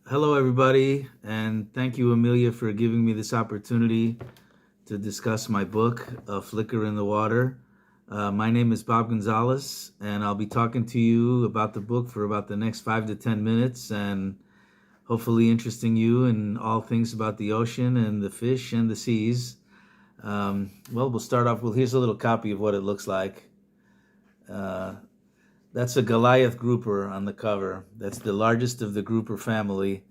Hello, everybody, and thank you, Amelia, for giving me this opportunity to discuss my book, A Flicker in the Water. My name is Bob Gonzalez, and I'll be talking to you about the book for about the next 5 to 10 minutes, and hopefully interesting you in all things about the ocean and the fish and the seas. We'll start off with, here's a little copy of what it looks like. That's a Goliath grouper on the cover. That's the largest of the grouper family.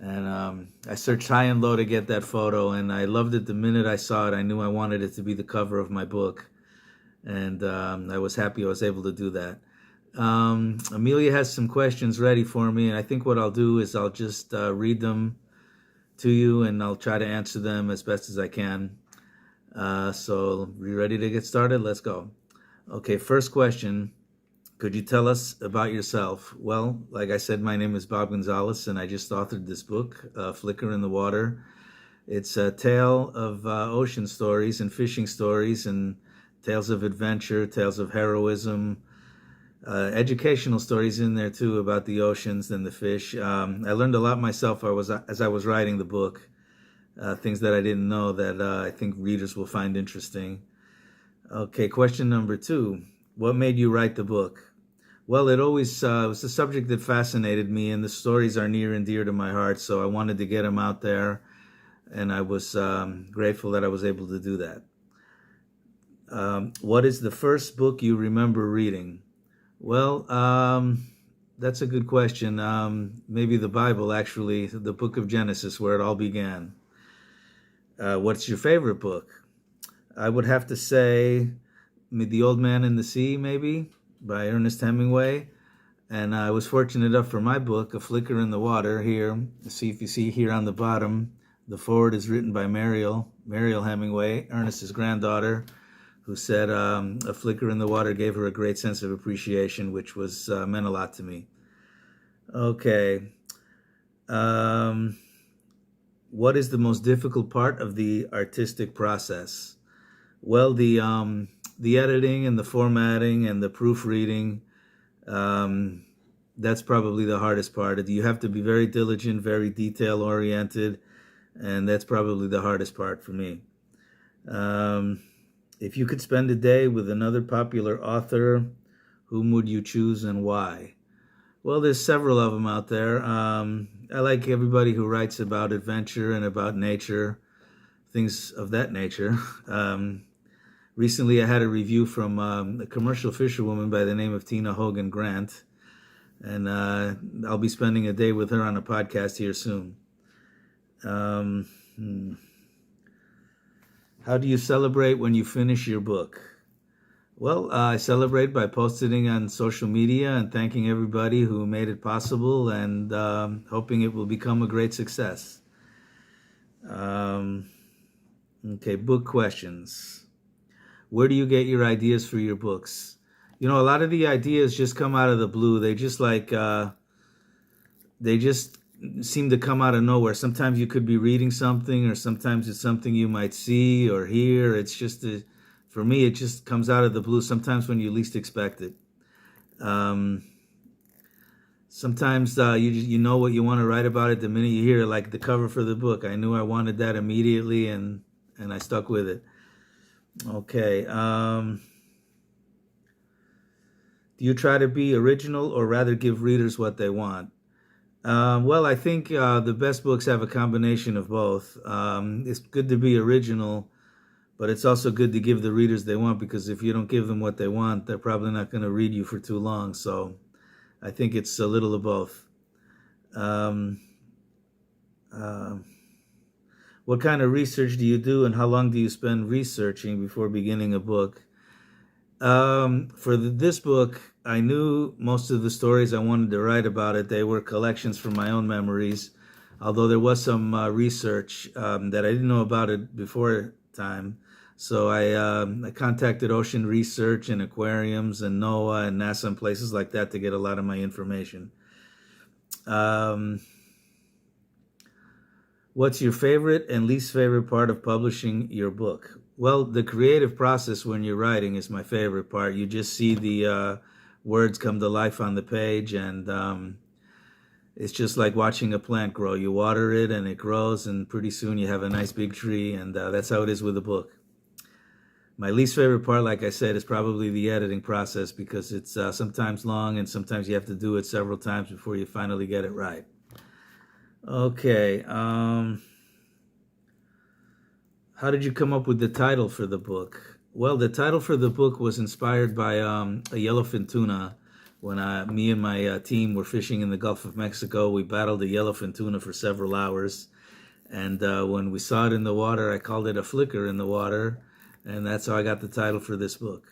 And I searched high and low to get that photo, and I loved it the minute I saw it. I knew I wanted it to be the cover of my book. And I was happy I was able to do that. Amelia has some questions ready for me, and I think what I'll do is I'll just read them to you, and I'll try to answer them as best as I can. So, you ready to get started? Let's go. Okay, first question. Could you tell us about yourself? Well, like I said, my name is Bob Gonzalez, and I just authored this book, Flicker in the Water. It's a tale of ocean stories and fishing stories and tales of adventure, tales of heroism, educational stories in there too about the oceans and the fish. I learned a lot myself as I was writing the book, things that I didn't know that I think readers will find interesting. Okay, question number 2. What made you write the book? Well, it always was a subject that fascinated me, and the stories are near and dear to my heart, so I wanted to get them out there, and I was grateful that I was able to do that. What is the first book you remember reading? Well, that's a good question. Maybe the Bible, actually, the book of Genesis, where it all began. What's your favorite book? I would have to say The Old Man and the Sea, maybe, by Ernest Hemingway. And I was fortunate enough for my book, A Flicker in the Water, here. See if you see here on the bottom, the foreword is written by Mariel Hemingway, Ernest's granddaughter, who said A Flicker in the Water gave her a great sense of appreciation, which was meant a lot to me. Okay. What is the most difficult part of the artistic process? Well, the editing and the formatting and the proofreading, that's probably the hardest part. You have to be very diligent, very detail-oriented, and that's probably the hardest part for me. If you could spend a day with another popular author, whom would you choose and why? Well, there's several of them out there. I like everybody who writes about adventure and about nature, things of that nature. Recently, I had a review from a commercial fisherwoman by the name of Tina Hogan Grant, and I'll be spending a day with her on a podcast here soon. How do you celebrate when you finish your book? Well, I celebrate by posting on social media and thanking everybody who made it possible, and hoping it will become a great success. Okay, book questions. Where do you get your ideas for your books? You know, a lot of the ideas just come out of the blue. They just seem to come out of nowhere. Sometimes you could be reading something, or sometimes it's something you might see or hear. It's just, for me, it just comes out of the blue, sometimes when you least expect it. Sometimes you know what you want to write about it the minute you hear it, like the cover for the book. I knew I wanted that immediately, and I stuck with it. Okay. Do you try to be original or rather give readers what they want? Well, I think the best books have a combination of both. It's good to be original, but it's also good to give the readers they want, because if you don't give them what they want, they're probably not going to read you for too long. So I think it's a little of both. What kind of research do you do, and how long do you spend researching before beginning a book? For this book, I knew most of the stories I wanted to write about it. They were collections from my own memories, although there was some research that I didn't know about it before time. So I contacted Ocean Research and aquariums and NOAA and NASA and places like that to get a lot of my information. What's your favorite and least favorite part of publishing your book? Well, the creative process when you're writing is my favorite part. You just see the words come to life on the page, and It's just like watching a plant grow. You water it and it grows, and pretty soon you have a nice big tree, and that's how it is with a book. My least favorite part, like I said, is probably the editing process, because it's sometimes long and sometimes you have to do it several times before you finally get it right. Okay. How did you come up with the title for the book? Well, the title for the book was inspired by a yellowfin tuna. When me and my team were fishing in the Gulf of Mexico, we battled a yellowfin tuna for several hours. And when we saw it in the water, I called it a flicker in the water. And that's how I got the title for this book.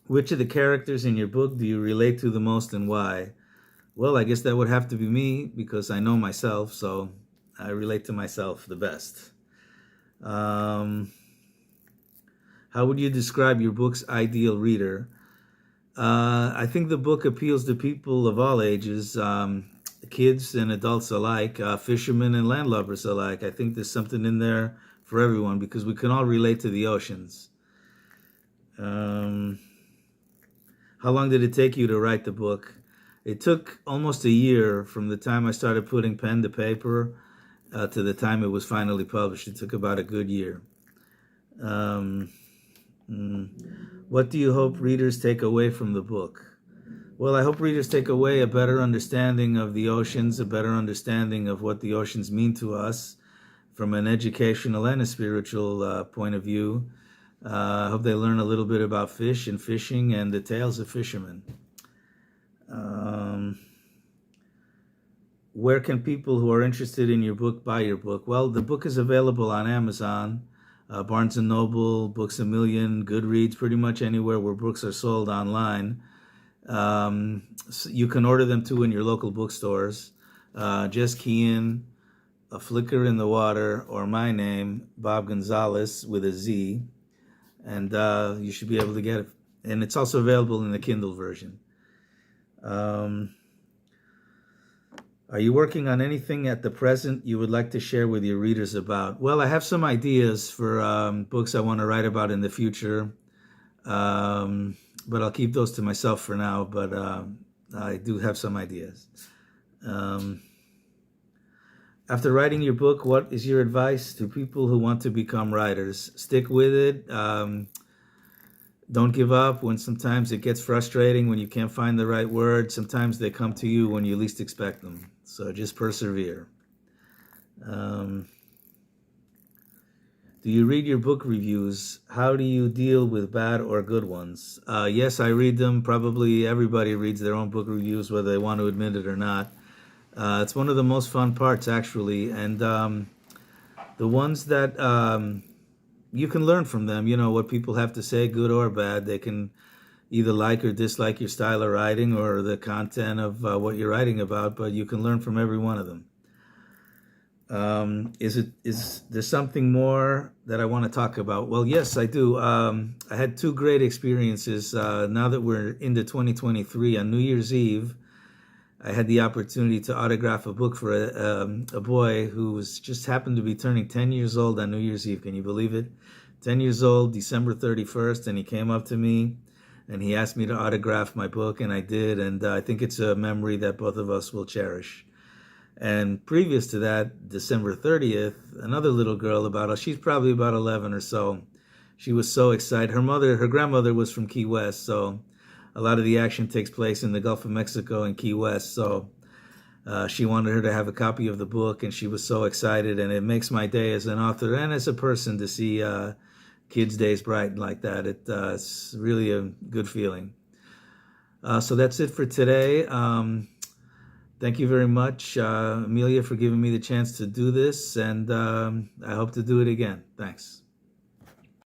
Which of the characters in your book do you relate to the most, and why? Well, I guess that would have to be me, because I know myself, so I relate to myself the best. How would you describe your book's ideal reader? I think the book appeals to people of all ages, kids and adults alike, fishermen and landlubbers alike. I think there's something in there for everyone, because we can all relate to the oceans. How long did it take you to write the book? It took almost a year from the time I started putting pen to paper to the time it was finally published. It took about a good year. What do you hope readers take away from the book? Well, I hope readers take away a better understanding of the oceans, a better understanding of what the oceans mean to us from an educational and a spiritual point of view. I hope they learn a little bit about fish and fishing and the tales of fishermen. Where can people who are interested in your book buy your book? Well, the book is available on Amazon, Barnes & Noble, Books A Million, Goodreads, pretty much anywhere where books are sold online. So you can order them too in your local bookstores. Just key in A Flicker in the Water or my name, Bob Gonzalez with a Z, and you should be able to get it. And it's also available in the Kindle version. Are you working on anything at the present you would like to share with your readers about? Well, I have some ideas for books I want to write about in the future. But I'll keep those to myself for now, but I do have some ideas. After writing your book, what is your advice to people who want to become writers? Stick with it. Don't give up when sometimes it gets frustrating, when you can't find the right word. Sometimes they come to you when you least expect them. So just persevere. Do you read your book reviews? How do you deal with bad or good ones? Yes, I read them. Probably everybody reads their own book reviews, whether they want to admit it or not. It's one of the most fun parts, actually. And the ones that you can learn from them, you know, what people have to say, good or bad. They can either like or dislike your style of writing or the content of what you're writing about, but you can learn from every one of them. Is there something more that I want to talk about? Well, yes, I do. I had two great experiences. Now that we're into 2023, on New Year's Eve, I had the opportunity to autograph a book for a boy who was just happened to be turning 10 years old on New Year's Eve. Can you believe it? 10 years old, December 31st, and he came up to me and he asked me to autograph my book, and I did, and I think it's a memory that both of us will cherish. And previous to that, December 30th, another little girl she's probably about 11 or so, she was so excited. Her grandmother was from Key West, so a lot of the action takes place in the Gulf of Mexico and Key West, so she wanted her to have a copy of the book, and she was so excited, and it makes my day as an author and as a person to see kids' days brighten like that. It's really a good feeling. So that's it for today. Thank you very much, Amelia, for giving me the chance to do this, and I hope to do it again. Thanks.